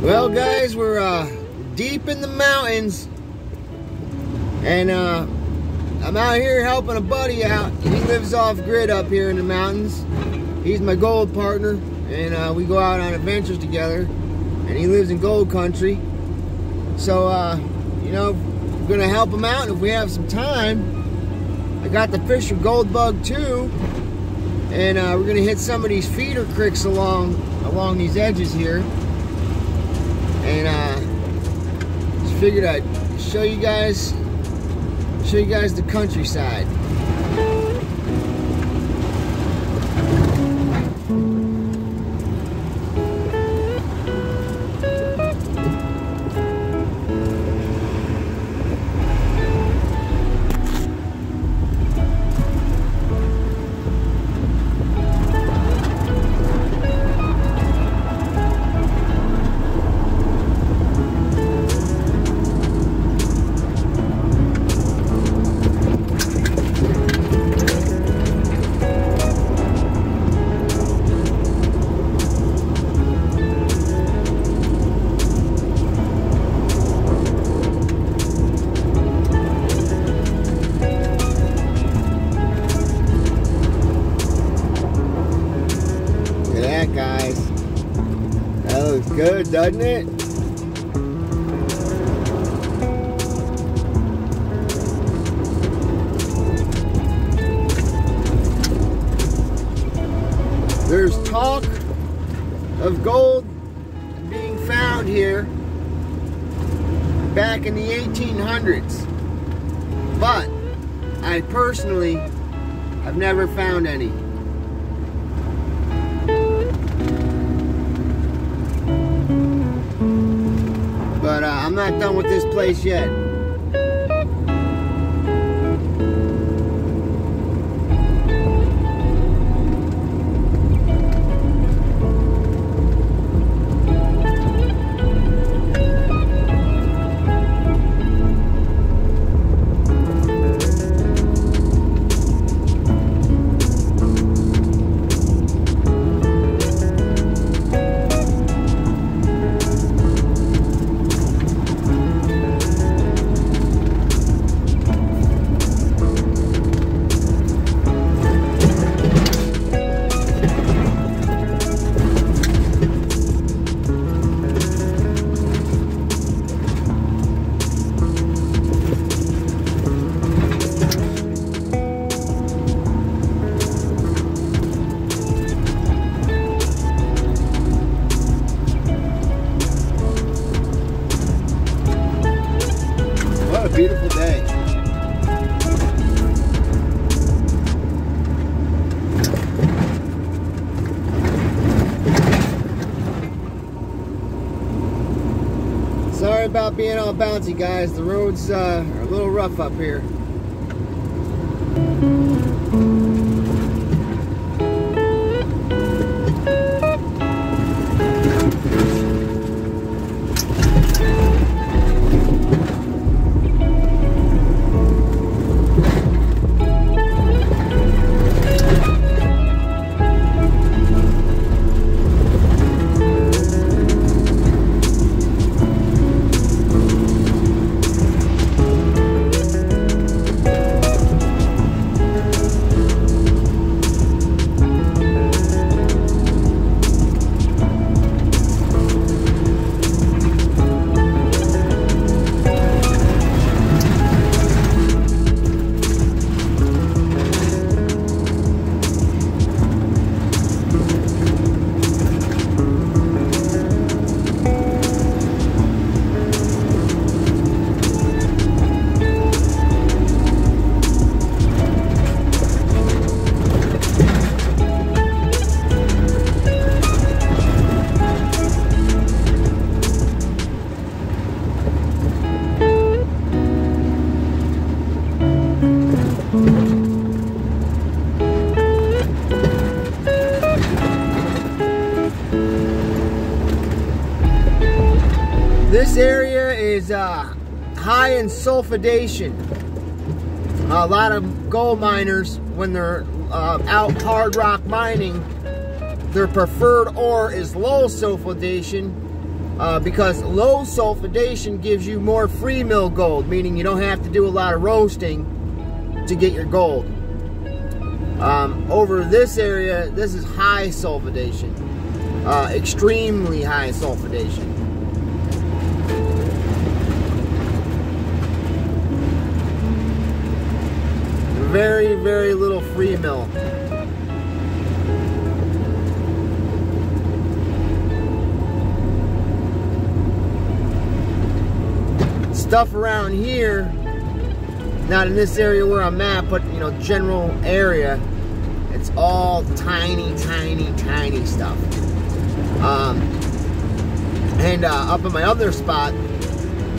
Well, guys, we're deep in the mountains, and I'm out here helping a buddy out. He lives off grid up here in the mountains. He's my gold partner, and we go out on adventures together. And he lives in gold country, so you know, we're gonna help him out. And if we have some time, I got the fish for gold bug too, and we're gonna hit some of these feeder creeks along these edges here. And just figured I'd show you guys the countryside. Guys, that looks good, doesn't it? There's talk of gold being found here back in the 1800s, but I personally have never found any. But I'm not done with this place yet. Beautiful day. Sorry about being all bouncy, guys. The roads are a little rough up here. This area is high in sulfidation. A lot of gold miners, when they're out hard rock mining, their preferred ore is low sulfidation, because low sulfidation gives you more free mill gold, meaning you don't have to do a lot of roasting to get your gold. Over this area, this is high sulfidation, extremely high sulfidation. Very, very little free mill. Stuff around here, not in this area where I'm at, but you know, general area, it's all tiny, tiny, tiny stuff. And up in my other spot,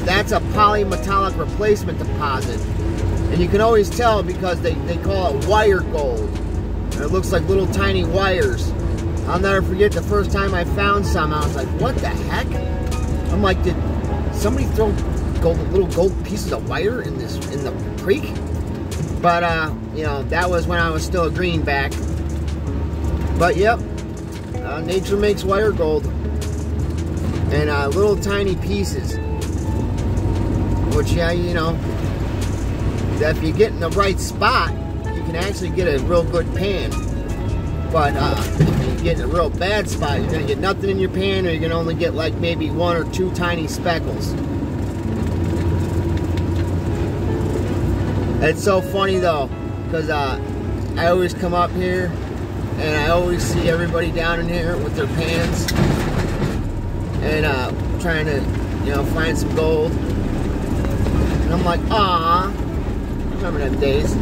that's a polymetallic replacement deposit. And you can always tell because they call it wire gold. And it looks like little tiny wires. I'll never forget the first time I found some, I was like, what the heck? I'm like, did somebody throw little gold pieces of wire in the creek? But you know, that was when I was still a greenback. But yep, nature makes wire gold. And little tiny pieces. Which, yeah, you know, that if you get in the right spot, you can actually get a real good pan. But if you get in a real bad spot, you're going to get nothing in your pan, or you're going to only get like maybe 1 or 2 tiny speckles. It's so funny though, because I always come up here and I always see everybody down in here with their pans and trying to, you know, find some gold. And I'm like, ah. Remember them days.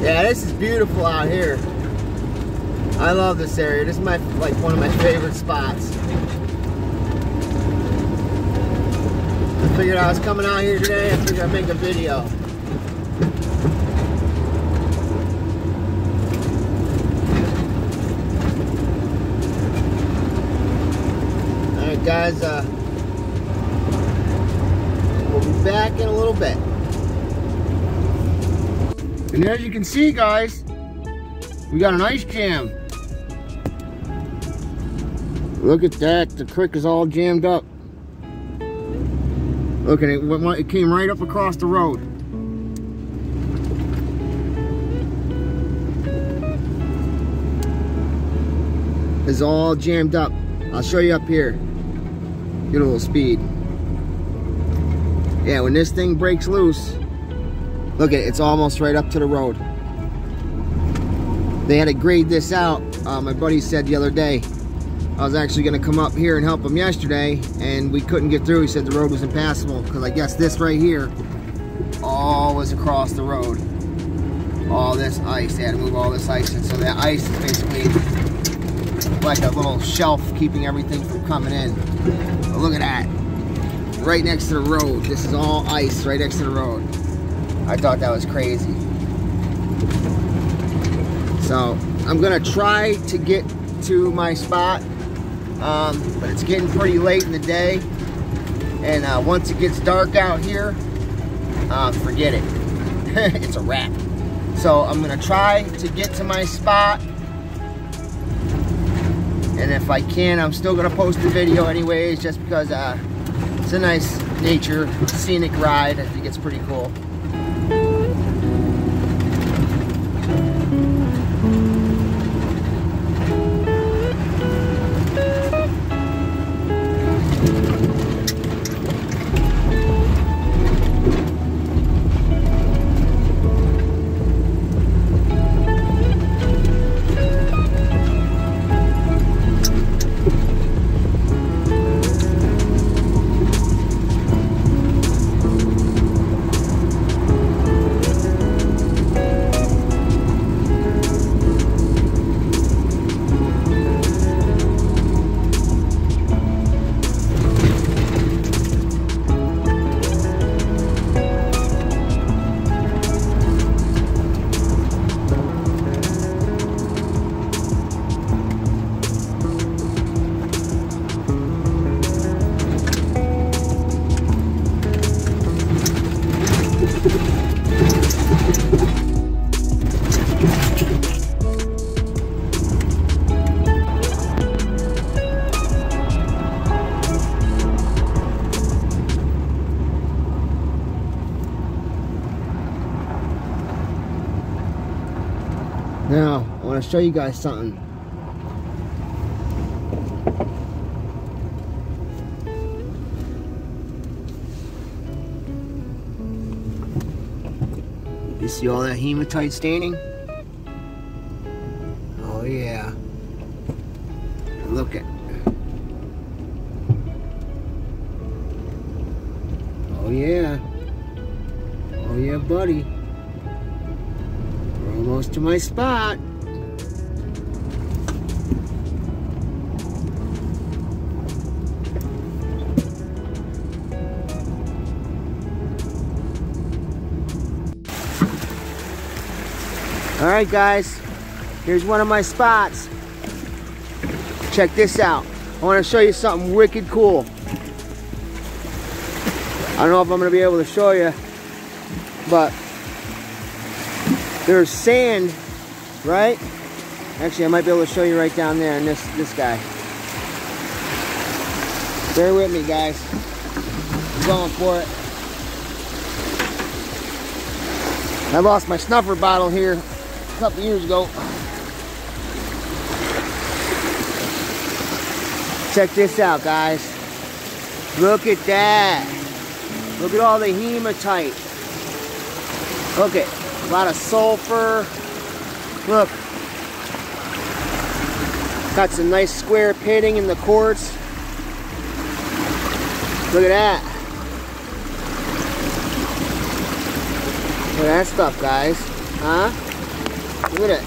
Yeah, this is beautiful out here. I love this area. This is my one of my favorite spots. I figured I was coming out here today. I figured I'd make a video. Guys, we'll be back in a little bit. And as you can see, guys, we got an ice jam. Look at that, the creek is all jammed up. Look at it, it came right up across the road. It's all jammed up. I'll show you up here. Get a little speed. Yeah, when this thing breaks loose, look at it, it's almost right up to the road. They had to grade this out. My buddy said the other day, I was actually going to come up here and help him yesterday, and we couldn't get through. He said the road was impassable, because I guess this right here all was across the road. All this ice, they had to move all this ice in. So that ice is basically like a little shelf keeping everything from coming in. But look at that, right next to the road. This is all ice right next to the road. I thought that was crazy. So I'm gonna try to get to my spot, but it's getting pretty late in the day, and once it gets dark out here, forget it. It's a wrap. So I'm gonna try to get to my spot. And if I can, I'm still gonna post the video anyways, just because it's a nice nature, scenic ride. I think it's pretty cool. want to show you guys something. You see all that hematite staining? Oh yeah. Look at. Oh yeah. Oh yeah, buddy. We're almost to my spot. All right, guys. Here's one of my spots. Check this out. I want to show you something wicked cool. I don't know if I'm going to be able to show you, but there's sand, right? Actually, I might be able to show you right down there in this guy. Bear with me, guys. I'm going for it. I lost my snuffer bottle here a couple years ago. Check this out, guys. Look at that. Look at all the hematite. Look at a lot of sulfur. Look. Got some nice square pitting in the quartz. Look at that. Look at that stuff, guys. Huh? Look at it.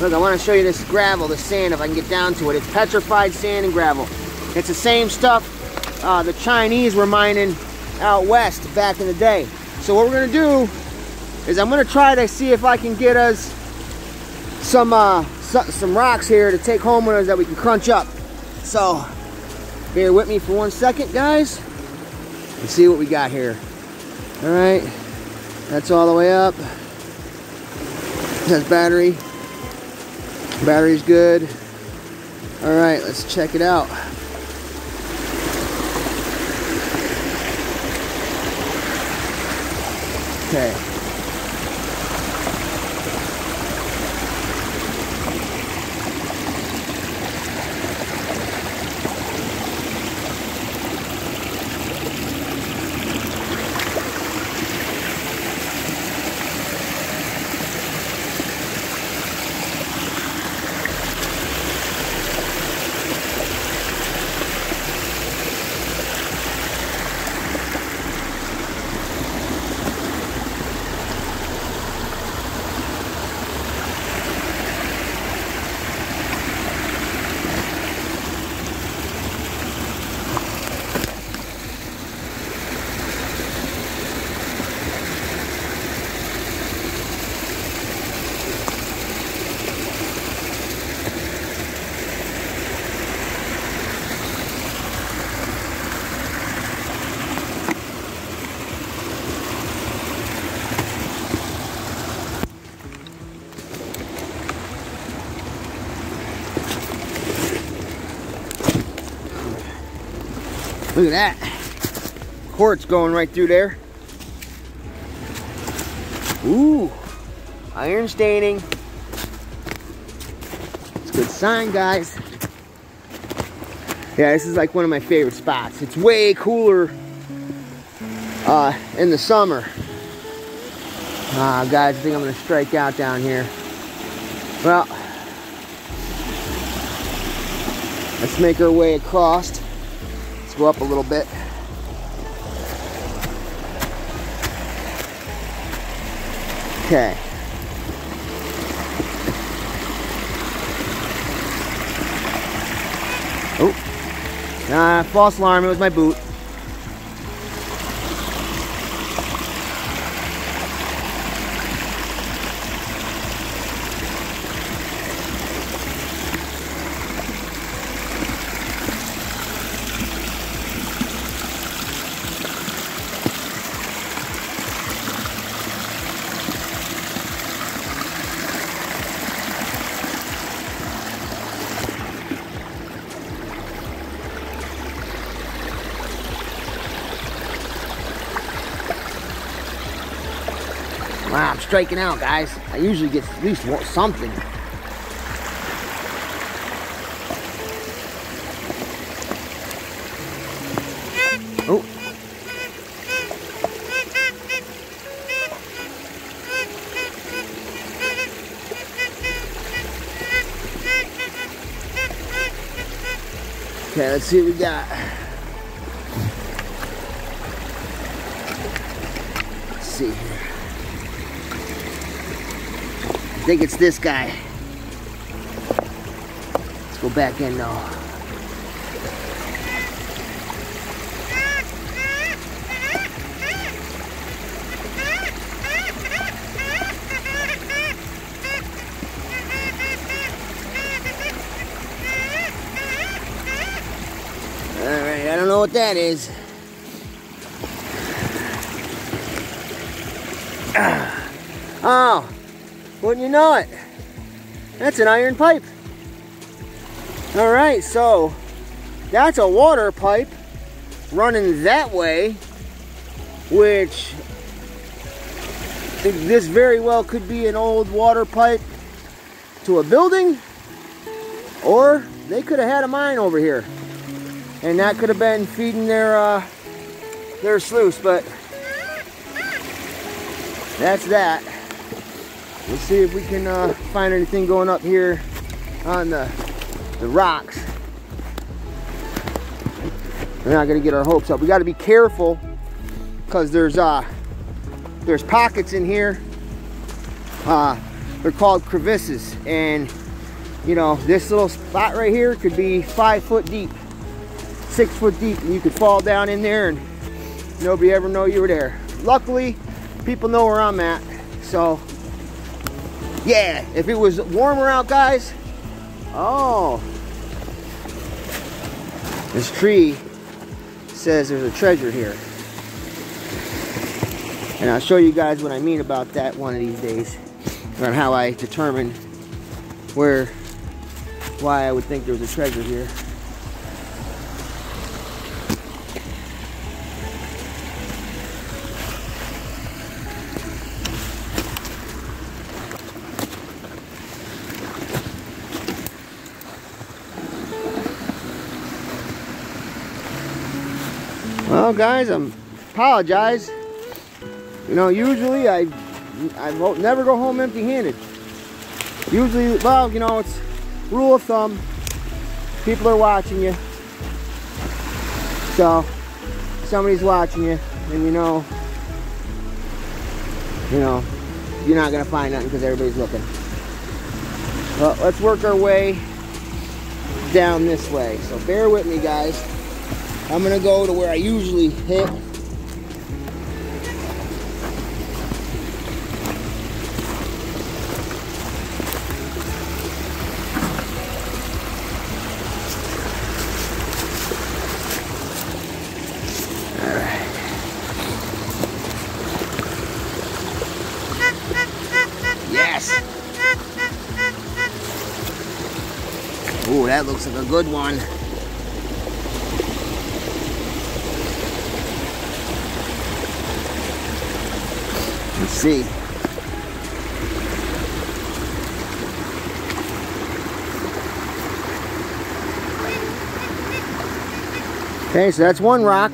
Look, I want to show you this gravel, the sand, if I can get down to it. It's petrified sand and gravel. It's the same stuff the Chinese were mining out west back in the day. So what we're going to do is I'm going to try to see if I can get us some rocks here to take home with us that we can crunch up. So bear with me for 1 second, guys. Let's see what we got here. All right. That's all the way up. That's battery. Battery's good. All right, let's check it out. Okay. Look at that. Quartz going right through there. Ooh, iron staining. It's a good sign, guys. Yeah, this is like one of my favorite spots. It's way cooler in the summer. Guys, I think I'm gonna strike out down here. Well, let's make our way across. Let's go up a little bit. Okay. Oh, false alarm, it was my boot. Wow, I'm striking out, guys. I usually get at least something. Okay, let's see what we got. Let's see here. I think it's this guy. Let's go back in now. Alright, I don't know what that is. Oh, wouldn't you know it? That's an iron pipe. Alright, so that's a water pipe running that way, which this very well could be an old water pipe to a building, or they could have had a mine over here. And that could have been feeding their sluice, but that's that. Let's see if we can find anything going up here on the rocks. We're not gonna get our hopes up. We got to be careful because there's pockets in here. They're called crevices, and you know, this little spot right here could be 5 foot deep. 6 foot deep, and you could fall down in there and nobody ever know you were there. Luckily, people know where I'm at. So yeah, if it was warmer out, guys, oh, this tree says there's a treasure here, and I'll show you guys what I mean about that one of these days, on how I determine why I would think there's a treasure here. Well, guys, I apologize. You know, usually I never go home empty-handed. Usually, well, you know, it's rule of thumb. People are watching you. So, somebody's watching you, and you know, you're not gonna find nothing because everybody's looking. Well, let's work our way down this way. So bear with me, guys. I'm gonna go to where I usually hit. Alright. Yes! Ooh, that looks like a good one. Let's see. Okay, so that's one rock.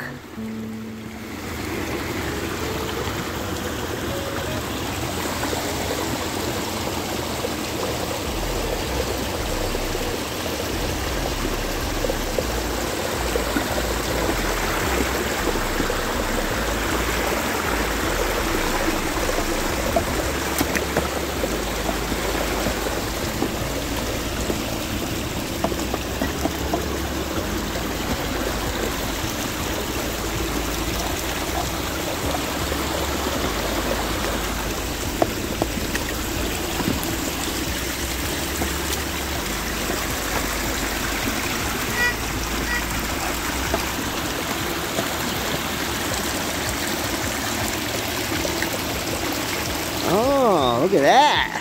Oh, look at that.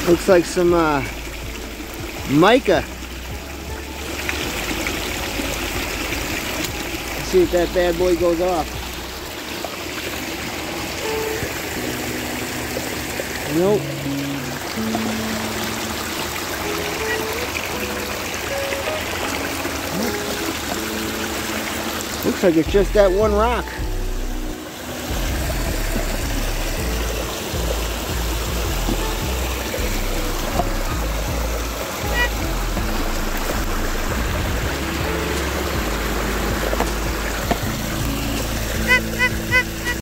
Looks like some mica. Let's see if that bad boy goes off. Nope. Looks like it's just that one rock.